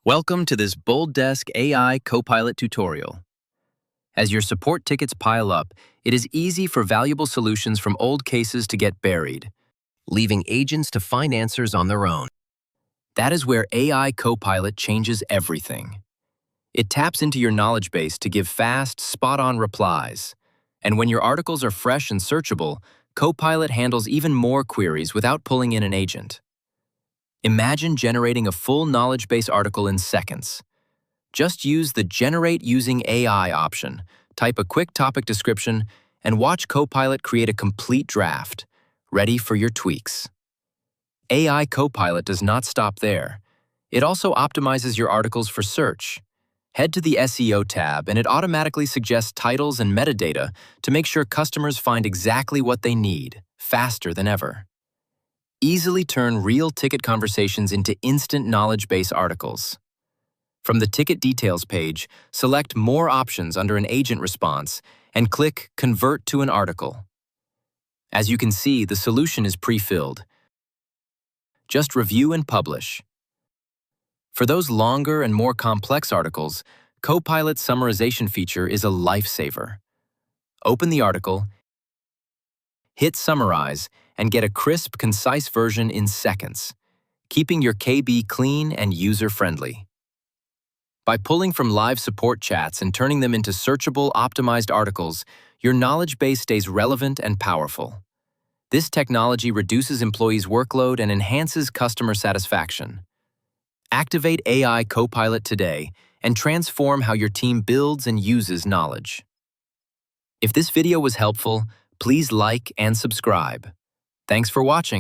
Welcome to this BoldDesk AI Copilot tutorial. As your support tickets pile up, it is easy for valuable solutions from old cases to get buried, leaving agents to find answers on their own. That is where AI Copilot changes everything. It taps into your knowledge base to give fast, spot-on replies. And when your articles are fresh and searchable, Copilot handles even more queries without pulling in an agent. Imagine generating a full knowledge base article in seconds. Just use the Generate Using AI option, type a quick topic description, and watch Copilot create a complete draft, ready for your tweaks. AI Copilot does not stop there. It also optimizes your articles for search. Head to the SEO tab and it automatically suggests titles and metadata to make sure customers find exactly what they need, faster than ever. Easily turn real ticket conversations into instant knowledge base articles. From the ticket details page, select More Options under an agent response and click Convert to an article. As you can see, the solution is pre-filled. Just review and publish. For those longer and more complex articles, Copilot's summarization feature is a lifesaver. Open the article, hit Summarize, and get a crisp, concise version in seconds, keeping your KB clean and user-friendly. By pulling from live support chats and turning them into searchable, optimized articles, your knowledge base stays relevant and powerful. This technology reduces employees' workload and enhances customer satisfaction. Activate AI Copilot today and transform how your team builds and uses knowledge. If this video was helpful, please like and subscribe. Thanks for watching.